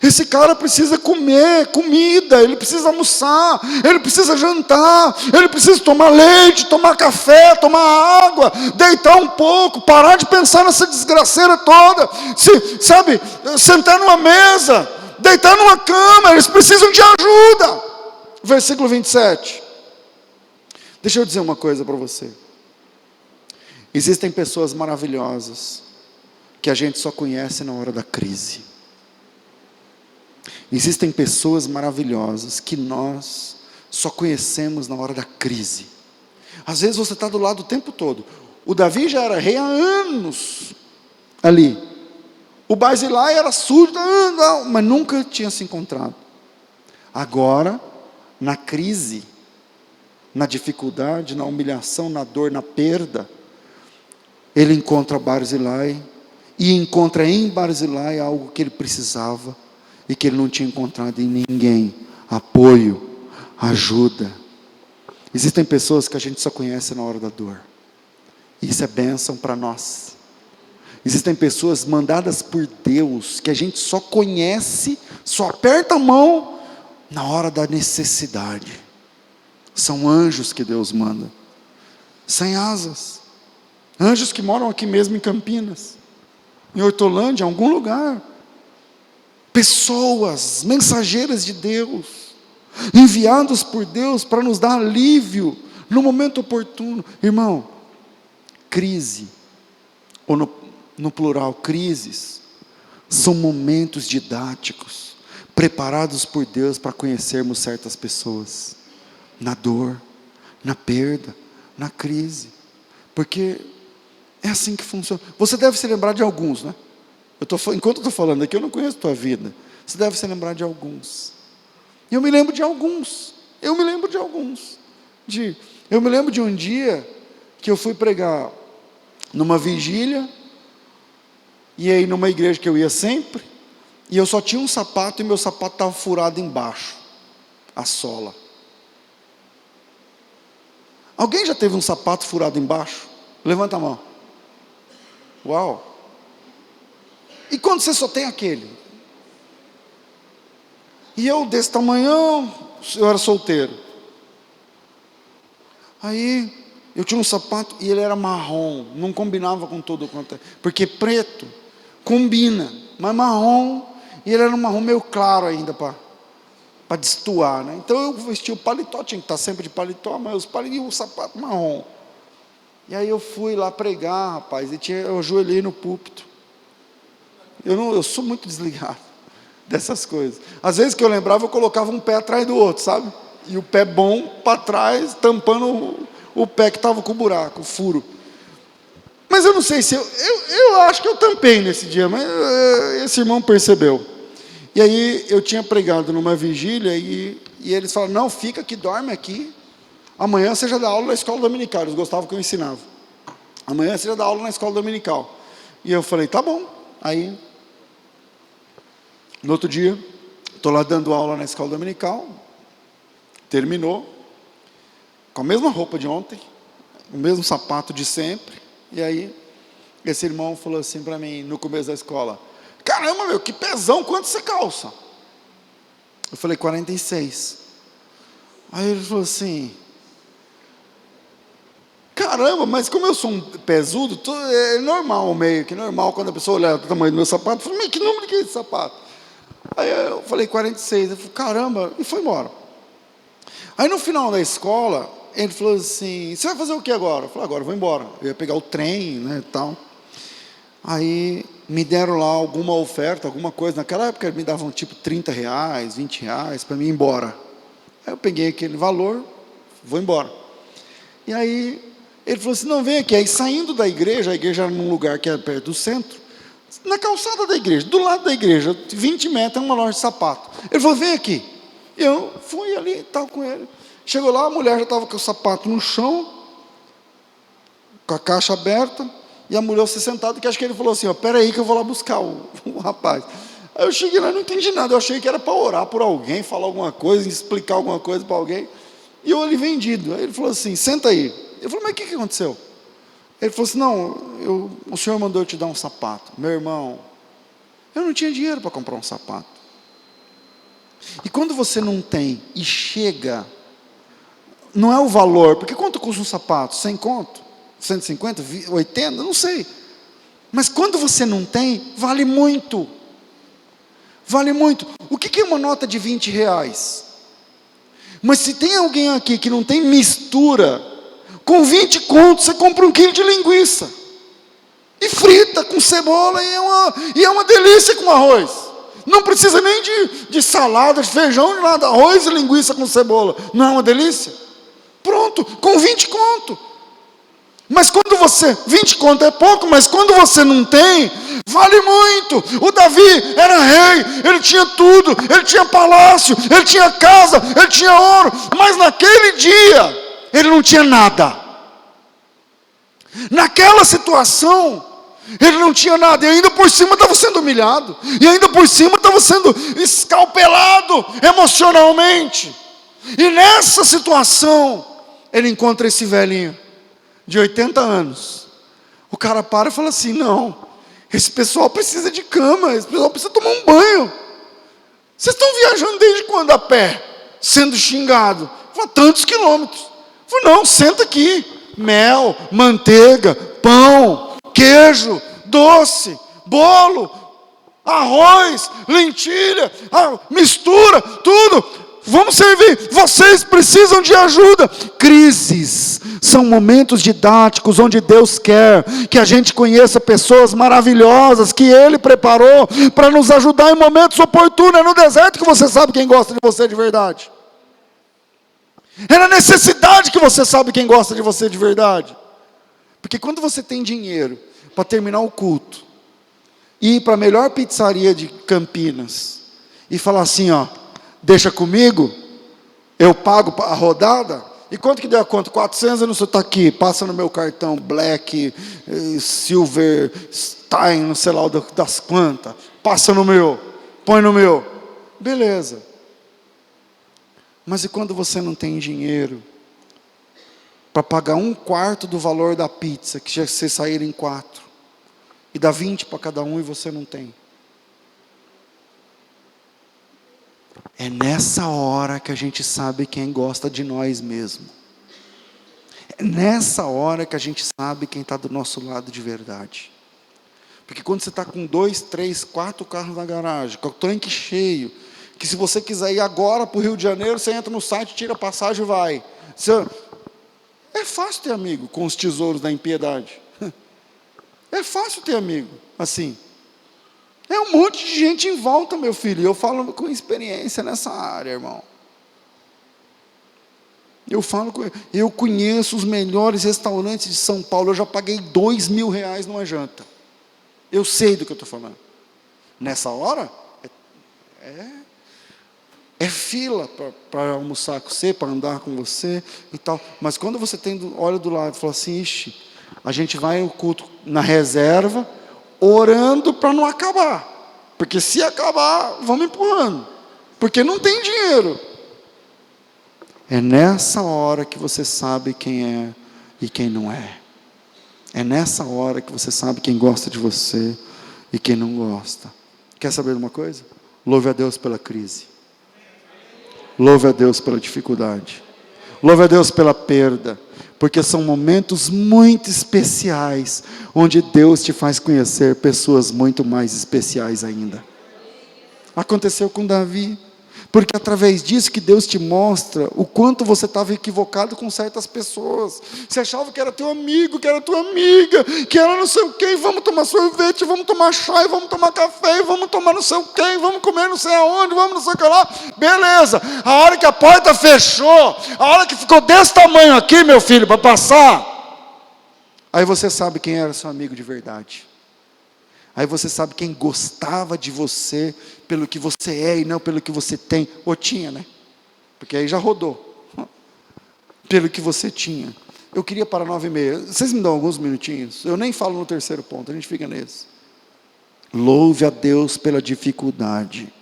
Esse cara precisa comer comida, ele precisa almoçar, ele precisa jantar, ele precisa tomar leite, tomar café, tomar água, deitar um pouco, parar de pensar nessa desgraceira toda, sentar numa mesa, deitar numa cama, eles precisam de ajuda. Versículo 27. Deixa eu dizer uma coisa para você. Existem pessoas maravilhosas que a gente só conhece na hora da crise. Existem pessoas maravilhosas que nós só conhecemos na hora da crise. Às vezes você está do lado o tempo todo. O Davi já era rei há anos ali. O Barzilai era súdito há anos, mas nunca tinha se encontrado. Agora, na crise, na dificuldade, na humilhação, na dor, na perda, ele encontra Barzilai e encontra em Barzilai algo que ele precisava e que ele não tinha encontrado em ninguém: apoio, ajuda. Existem pessoas que a gente só conhece na hora da dor. Isso é bênção para nós. Existem pessoas mandadas por Deus que a gente só conhece, só aperta a mão na hora da necessidade. São anjos que Deus manda, sem asas. Anjos que moram aqui mesmo em Campinas, em Hortolândia, em algum lugar. Pessoas, mensageiras de Deus, enviados por Deus para nos dar alívio no momento oportuno. Irmão, crise, ou no plural, crises, são momentos didáticos, preparados por Deus para conhecermos certas pessoas, na dor, na perda, na crise, porque é assim que funciona. Você deve se lembrar de alguns, né? Enquanto eu estou falando aqui, eu não conheço a tua vida. Você deve se lembrar de alguns. Eu me lembro de alguns. Eu me lembro de um dia que eu fui pregar numa vigília, e aí numa igreja que eu ia sempre, e eu só tinha um sapato, e meu sapato estava furado embaixo, a sola. Alguém já teve um sapato furado embaixo? Levanta a mão. Uau! E quando você só tem aquele? E eu desse tamanhão, eu era solteiro. Aí, eu tinha um sapato e ele era marrom, não combinava com todo quanto. Porque preto combina, mas marrom, e ele era um marrom meio claro ainda para destoar, né? Então eu vestia o paletó, tinha que estar sempre de paletó, mas e o sapato marrom. E aí eu fui lá pregar, rapaz, eu ajoelhei no púlpito. Eu sou muito desligado dessas coisas. Às vezes que eu lembrava, eu colocava um pé atrás do outro, sabe? E o pé bom para trás, tampando o pé que estava com o buraco, o furo. Mas eu não sei se eu acho que eu tampei nesse dia, mas esse irmão percebeu. E aí eu tinha pregado numa vigília e eles falaram, não, fica aqui, dorme aqui. Amanhã você já dá aula na escola dominical. Eles gostavam que eu ensinava. Amanhã você já dá aula na escola dominical. E eu falei, tá bom. Aí, no outro dia, estou lá dando aula na escola dominical. Terminou. Com a mesma roupa de ontem. O mesmo sapato de sempre. E aí, esse irmão falou assim para mim, no começo da escola, caramba, meu, que pesão, quanto você calça? Eu falei, 46. Aí ele falou assim, caramba, mas como eu sou um pesudo, é normal, meio que normal, quando a pessoa olha o tamanho do meu sapato, eu falei, que número que é esse sapato? Aí eu falei, 46, eu falei, caramba, e foi embora. Aí no final da escola, ele falou assim, você vai fazer o que agora? Eu falei, agora eu vou embora, eu ia pegar o trem, né, e tal. Aí me deram lá alguma oferta, alguma coisa, naquela época me davam tipo R$30, R$20, para mim ir embora. Aí eu peguei aquele valor, vou embora. E aí ele falou assim, não, vem aqui. Aí saindo da igreja, a igreja era num lugar que era perto do centro, na calçada da igreja, do lado da igreja, 20 metros, uma loja de sapato. Ele falou, vem aqui. Eu fui ali, estava com ele. Chegou lá, a mulher já estava com o sapato no chão, com a caixa aberta, e a mulher se sentada, que acho que ele falou assim, espera aí que eu vou lá buscar o rapaz. Aí eu cheguei lá, não entendi nada, eu achei que era para orar por alguém, falar alguma coisa, explicar alguma coisa para alguém, e eu ali vendido. Aí ele falou assim, senta aí. Eu falei, mas o que aconteceu? Ele falou assim, não, o senhor mandou eu te dar um sapato. Meu irmão, eu não tinha dinheiro para comprar um sapato. E quando você não tem e chega, não é o valor, porque quanto custa um sapato? 100 conto? 150? 80? Não sei. Mas quando você não tem, vale muito. Vale muito. O que é uma nota de 20 reais? Mas se tem alguém aqui que não tem mistura, com 20 contos você compra 1 quilo de linguiça. E frita com cebola e é uma delícia com arroz. Não precisa nem de salada, de feijão, de nada. Arroz e linguiça com cebola. Não é uma delícia? Pronto, com 20 conto. Mas quando 20 conto é pouco, mas quando você não tem, vale muito. O Davi era rei, ele tinha tudo, ele tinha palácio, ele tinha casa, ele tinha ouro, mas naquele dia, ele não tinha nada. Naquela situação, ele não tinha nada, e ainda por cima estava sendo humilhado, e ainda por cima estava sendo escalpelado emocionalmente. E nessa situação, ele encontra esse velhinho, de 80 anos. O cara para e fala assim, não, esse pessoal precisa de cama, esse pessoal precisa tomar um banho. Vocês estão viajando desde quando a pé? Sendo xingado? Fala, tantos quilômetros. Fala, não, senta aqui. Mel, manteiga, pão, queijo, doce, bolo, arroz, lentilha, mistura, tudo. Vamos servir, vocês precisam de ajuda. Crises são momentos didáticos onde Deus quer que a gente conheça pessoas maravilhosas que Ele preparou para nos ajudar em momentos oportunos. É no deserto que você sabe quem gosta de você de verdade. É na necessidade que você sabe quem gosta de você de verdade. Porque quando você tem dinheiro para terminar o culto, e ir para a melhor pizzaria de Campinas e falar assim, deixa comigo, eu pago a rodada, e quanto que deu a conta? 400, eu não sei, está aqui, passa no meu cartão, Black, Silver, Stein, não sei lá das quantas, passa no meu, põe no meu, beleza. Mas e quando você não tem dinheiro para pagar 1/4 do valor da pizza, que já você sair em 4, e dá 20 para cada um e você não tem? É nessa hora que a gente sabe quem gosta de nós mesmo. É nessa hora que a gente sabe quem está do nosso lado de verdade. Porque quando você está com 2, 3, 4 carros na garagem, com o tanque cheio, que se você quiser ir agora para o Rio de Janeiro, você entra no site, tira a passagem e vai. É fácil ter amigo com os tesouros da impiedade. É fácil ter amigo assim. É um monte de gente em volta, meu filho. Eu falo com experiência nessa área, irmão. Eu conheço os melhores restaurantes de São Paulo. Eu já paguei R$2.000 numa janta. Eu sei do que eu estou falando. Nessa hora, é fila para almoçar com você, para andar com você e tal. Mas quando você olha do lado e fala assim, ixi, a gente vai no culto na reserva, orando para não acabar, porque se acabar, vamos empurrando, porque não tem dinheiro. É nessa hora que você sabe quem é e quem não é. É nessa hora que você sabe quem gosta de você e quem não gosta. Quer saber de uma coisa? Louve a Deus pela crise. Louve a Deus pela dificuldade. Louve a Deus pela perda. Porque são momentos muito especiais, onde Deus te faz conhecer pessoas muito mais especiais ainda. Aconteceu com Davi, porque através disso que Deus te mostra o quanto você estava equivocado com certas pessoas. Você achava que era teu amigo, que era tua amiga, que era não sei o quê, vamos tomar sorvete, vamos tomar chá, vamos tomar café, vamos tomar não sei o quê, vamos comer não sei aonde, vamos não sei o que lá. Beleza, a hora que a porta fechou, a hora que ficou desse tamanho aqui, meu filho, para passar, aí você sabe quem era seu amigo de verdade. Aí você sabe quem gostava de você pelo que você é e não pelo que você tem. Ou tinha, né? Porque aí já rodou. pelo que você tinha. Eu queria para 9h30. Vocês me dão alguns minutinhos? Eu nem falo no terceiro ponto, a gente fica nesse. Louve a Deus pela dificuldade,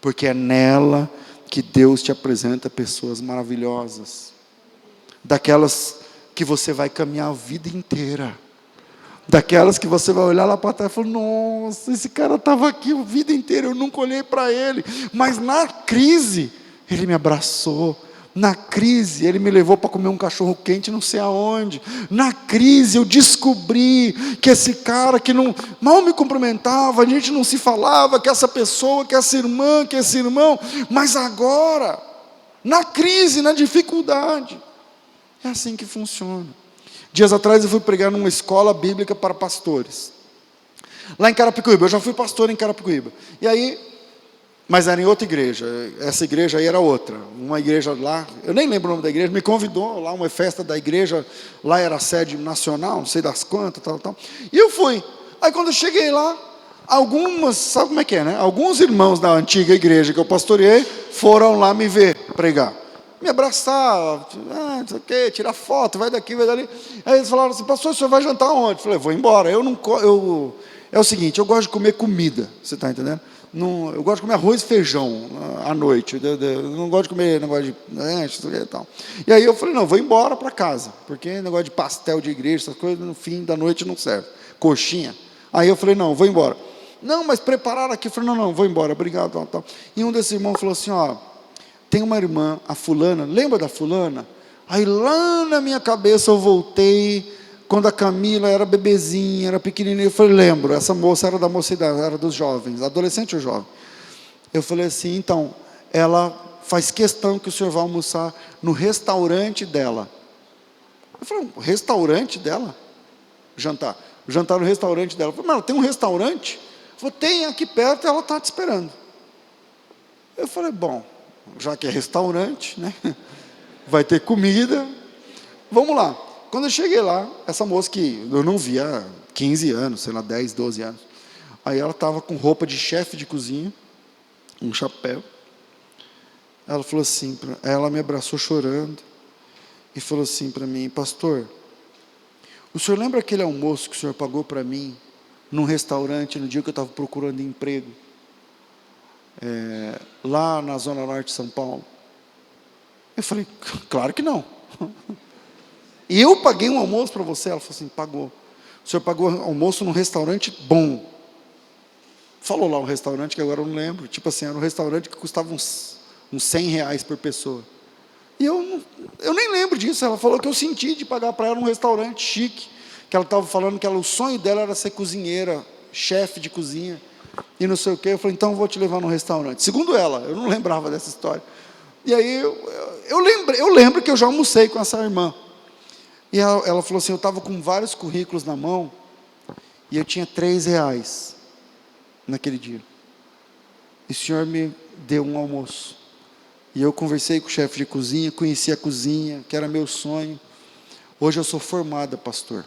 porque é nela que Deus te apresenta pessoas maravilhosas, daquelas que você vai caminhar a vida inteira, daquelas que você vai olhar lá para trás e falar: nossa, esse cara estava aqui a vida inteira, eu nunca olhei para ele, mas na crise, ele me abraçou. Na crise, ele me levou para comer um cachorro quente não sei aonde. Na crise, eu descobri que esse cara que não, mal me cumprimentava, a gente não se falava, que essa pessoa, que essa irmã, que esse irmão, mas agora, na crise, na dificuldade, é assim que funciona. Dias atrás eu fui pregar numa escola bíblica para pastores, lá em Carapicuíba. Eu já fui pastor em Carapicuíba, e aí, mas era em outra igreja. Essa igreja aí era outra, uma igreja lá, eu nem lembro o nome da igreja, me convidou lá, uma festa da igreja, lá era a sede nacional, não sei das quantas, tal, e eu fui. Aí quando eu cheguei lá, sabe como é que é, né? Alguns irmãos da antiga igreja que eu pastoreei, foram lá me ver pregar, me abraçar, não sei o quê, tirar foto, vai daqui, vai dali. Aí eles falaram assim: pastor, o senhor vai jantar onde? Eu falei: vou embora. É o seguinte, eu gosto de comer comida, você está entendendo? Não, eu gosto de comer arroz e feijão à noite, eu não gosto de comer negócio de e tal. E aí eu falei: não, vou embora para casa, porque negócio de pastel de igreja, essas coisas, no fim da noite não serve, coxinha. Aí eu falei: não, vou embora. Não, mas prepararam aqui. Eu falei: não, vou embora, obrigado, tal. E um desses irmãos falou assim: ó, tem uma irmã, a fulana, lembra da fulana? Aí lá na minha cabeça eu voltei, quando a Camila era bebezinha, era pequenininha. Eu falei: lembro, essa moça era da mocidade, era dos jovens, adolescente ou jovem. Eu falei assim: então, ela faz questão que o senhor vá almoçar no restaurante dela. Eu falei: restaurante dela? Jantar no restaurante dela. Eu falei: mas ela tem um restaurante? Eu falei: tem aqui perto, ela está te esperando. Eu falei: bom, já que é restaurante, né? Vai ter comida, vamos lá. Quando eu cheguei lá, essa moça que eu não via há 15 anos, sei lá, 10, 12 anos, aí ela estava com roupa de chefe de cozinha, um chapéu. Ela falou assim, ela me abraçou chorando e falou assim para mim: pastor, o senhor lembra aquele almoço que o senhor pagou para mim num restaurante no dia que eu estava procurando emprego, lá na Zona Norte de São Paulo? Eu falei: claro que não. E eu paguei um almoço para você? Ela falou assim: pagou. O senhor pagou almoço num restaurante bom. Falou lá um restaurante que agora eu não lembro. Tipo assim, era um restaurante que custava uns R$100 por pessoa. E eu nem lembro disso. Ela falou que eu senti de pagar para ela um restaurante chique, que ela estava falando que o sonho dela era ser cozinheira, chefe de cozinha, e não sei o quê. Eu falei: então eu vou te levar num restaurante. Segundo ela, eu não lembrava dessa história. E aí eu lembro que eu já almocei com essa irmã. E ela falou assim: eu estava com vários currículos na mão, e eu tinha R$3 naquele dia. E o senhor me deu um almoço. E eu conversei com o chefe de cozinha, conheci a cozinha, que era meu sonho. Hoje eu sou formada, pastor.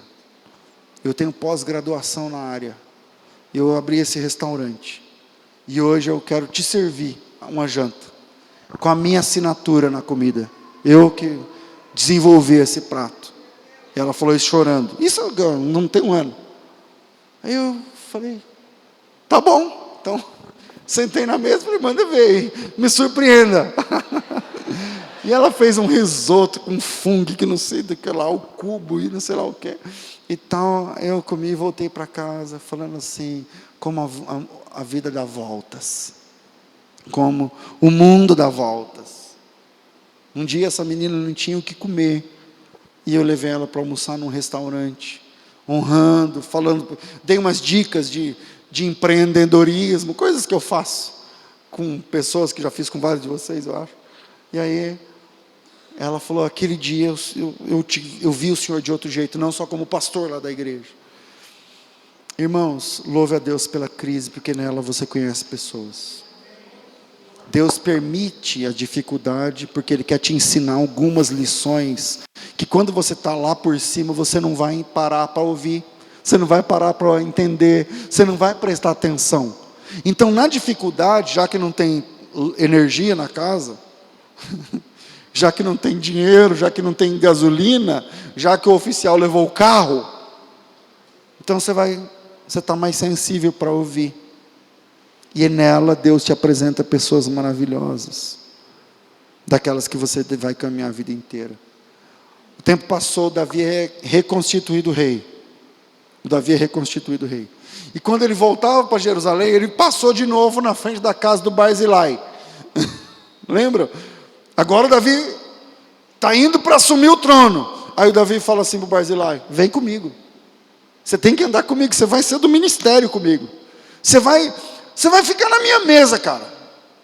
Eu tenho pós-graduação na área. Eu abri esse restaurante. E hoje eu quero te servir uma janta, com a minha assinatura na comida. Eu que desenvolvi esse prato. E ela falou isso chorando. Isso não tem um ano. Aí eu falei: tá bom. Então, sentei na mesa e falei: manda ver, me surpreenda. E ela fez um risoto com fungo, que não sei do que lá, o cubo e não sei lá o que. Então, eu comi e voltei para casa, falando assim, como a vida dá voltas. Como o mundo dá voltas. Um dia essa menina não tinha o que comer, e eu levei ela para almoçar num restaurante, honrando, falando, dei umas dicas de empreendedorismo, coisas que eu faço com pessoas que já fiz com vários de vocês, eu acho. E aí ela falou: aquele dia eu vi o senhor de outro jeito, não só como pastor lá da igreja. Irmãos, louve a Deus pela crise, porque nela você conhece pessoas. Deus permite a dificuldade, porque Ele quer te ensinar algumas lições, que quando você está lá por cima, você não vai parar para ouvir, você não vai parar para entender, você não vai prestar atenção. Então, na dificuldade, já que não tem energia na casa, já que não tem dinheiro, já que não tem gasolina, já que o oficial levou o carro. Então você está mais sensível para ouvir. E nela Deus te apresenta pessoas maravilhosas, daquelas que você vai caminhar a vida inteira. O tempo passou, Davi é reconstituído rei. Davi é reconstituído rei. E quando ele voltava para Jerusalém, ele passou de novo na frente da casa do Barzilai. Lembra? Agora Davi está indo para assumir o trono. Aí o Davi fala assim para o Barzilai: vem comigo. Você tem que andar comigo, você vai ser do ministério comigo. Você vai ficar na minha mesa, cara.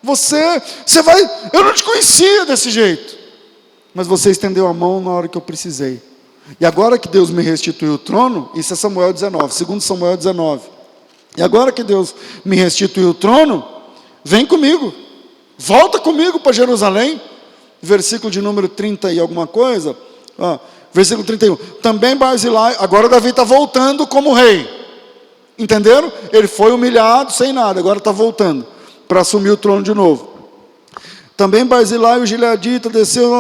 Você vai, eu não te conhecia desse jeito, mas você estendeu a mão na hora que eu precisei. E agora que Deus me restituiu o trono, isso é Samuel 19, segundo Samuel 19. E agora que Deus me restituiu o trono, vem comigo, volta comigo para Jerusalém. Versículo de número 30 e alguma coisa, versículo 31. Também Barzilai, agora Davi está voltando como rei. Entenderam? Ele foi humilhado sem nada, agora está voltando para assumir o trono de novo. Também Barzilai, o gileadita, desceu.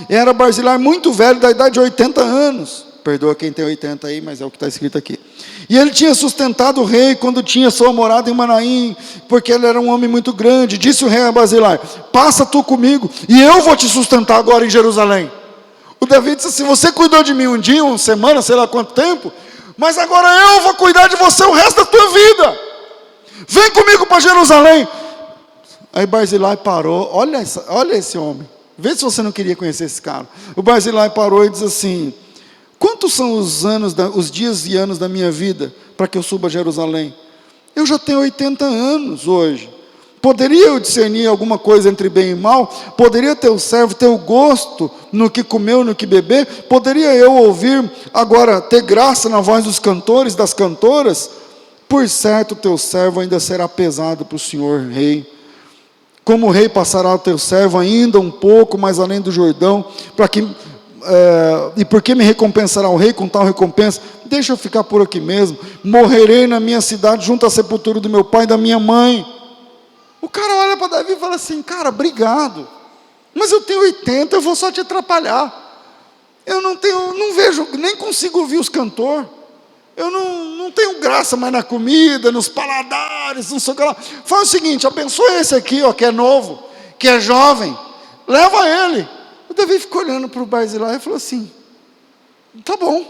Era Barzilai muito velho, da idade de 80 anos. Perdoa quem tem 80 aí, mas é o que está escrito aqui. E ele tinha sustentado o rei quando tinha sua morada em Manaim, porque ele era um homem muito grande. Disse o rei a Barzilai: passa tu comigo, e eu vou te sustentar agora em Jerusalém. O Davi disse assim: você cuidou de mim um dia, uma semana, sei lá quanto tempo, mas agora eu vou cuidar de você o resto da tua vida. Vem comigo para Jerusalém. Aí Barzilai parou. Olha esse homem. Vê se você não queria conhecer esse cara. O Barzilai parou e diz assim: quantos são os dias e anos da minha vida para que eu suba a Jerusalém? Eu já tenho 80 anos hoje. Poderia eu discernir alguma coisa entre bem e mal? Poderia teu servo ter o gosto no que comeu, no que beber? Poderia eu ouvir agora, ter graça na voz dos cantores, das cantoras? Por certo, teu servo ainda será pesado para o Senhor rei. Como rei passará o teu servo ainda um pouco mais além do Jordão, e por que me recompensará o rei com tal recompensa? Deixa eu ficar por aqui mesmo. Morrerei na minha cidade, junto à sepultura do meu pai e da minha mãe. O cara olha para Davi e fala assim: cara, obrigado, mas eu tenho 80, eu vou só te atrapalhar. Eu não vejo, nem consigo ouvir os cantores. Eu não tenho graça mais na comida, nos paladares, não sei o que lá. Faz o seguinte: abençoa esse aqui, que é novo, que é jovem, leva ele. O Davi ficou olhando para o Barzilai e falou assim: tá bom,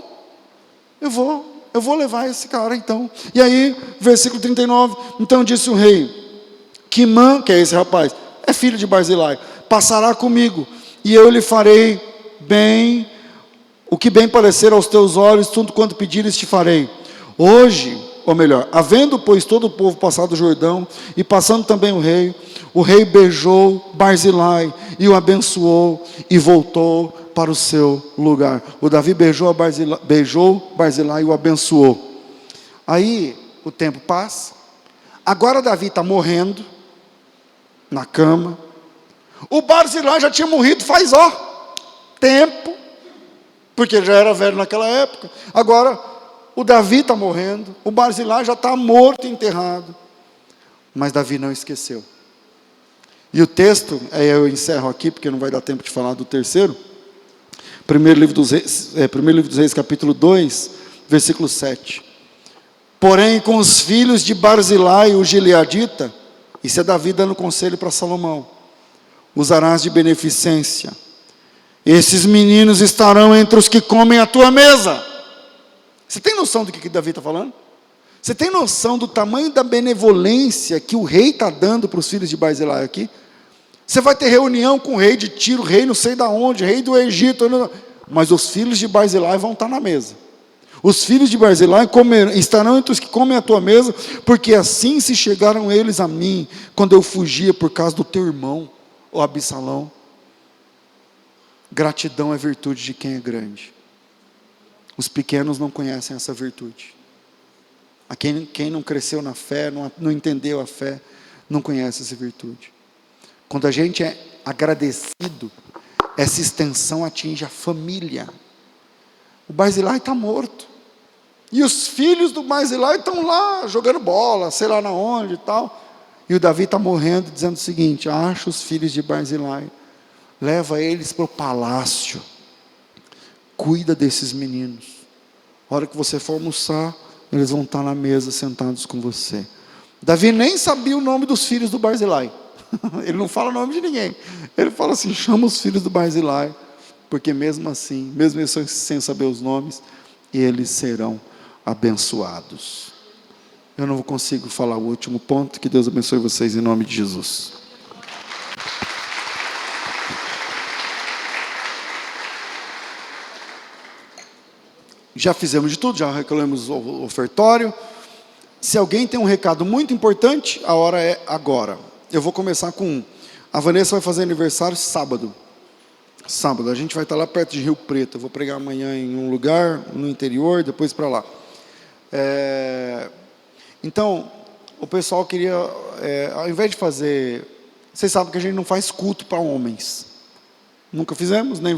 eu vou levar esse cara então. E aí, versículo 39, então disse o rei: Quimã, que é esse rapaz, é filho de Barzilai, passará comigo, e eu lhe farei bem, o que bem parecer aos teus olhos, tudo quanto pedires te farei. Hoje, ou melhor, havendo pois todo o povo passado o Jordão, e passando também o rei beijou Barzilai, e o abençoou, e voltou para o seu lugar. O Davi beijou Barzilai e o abençoou. Aí, o tempo passa, agora Davi está morrendo, na cama. O Barzilai já tinha morrido faz tempo, porque ele já era velho naquela época. Agora o Davi está morrendo, o Barzilai já está morto e enterrado, mas Davi não esqueceu. E o texto, eu encerro aqui porque não vai dar tempo de falar do terceiro. Primeiro livro dos Reis, capítulo 2, versículo 7. Porém, com os filhos de Barzilai, o gileadita, isso é Davi dando conselho para Salomão, usarás de beneficência. Esses meninos estarão entre os que comem a tua mesa. Você tem noção do que Davi está falando? Você tem noção do tamanho da benevolência que o rei está dando para os filhos de Barzilai aqui? Você vai ter reunião com o rei de Tiro, rei não sei de onde, rei do Egito, mas os filhos de Barzilai vão estar na mesa. Os filhos de Barzilai estarão entre os que comem a tua mesa, porque assim se chegaram eles a mim, quando eu fugia por causa do teu irmão, o Absalão. Gratidão é virtude de quem é grande. Os pequenos não conhecem essa virtude. Quem não cresceu na fé, não entendeu a fé, não conhece essa virtude. Quando a gente é agradecido, essa extensão atinge a família. O Barzilai está morto. E os filhos do Barzilai estão lá jogando bola, sei lá na onde e tal. E o Davi está morrendo, dizendo o seguinte: acha os filhos de Barzilai, leva eles para o palácio, cuida desses meninos. A hora que você for almoçar, eles vão estar na mesa sentados com você. Davi nem sabia o nome dos filhos do Barzilai. Ele não fala o nome de ninguém. Ele fala assim: chama os filhos do Barzilai, porque mesmo assim, mesmo eles sem saber os nomes, eles serão abençoados. Eu não consigo falar o último ponto. Que Deus abençoe vocês em nome de Jesus. Já fizemos de tudo, já recolhemos o ofertório. Se alguém tem um recado muito importante, a hora é agora. Eu vou começar com um. A Vanessa vai fazer aniversário sábado. Sábado, a gente vai estar lá perto de Rio Preto. Eu vou pregar amanhã em um lugar, no interior, depois para lá. Então, o pessoal queria, ao invés de fazer... Vocês sabem que a gente não faz culto para homens. Nunca fizemos, nem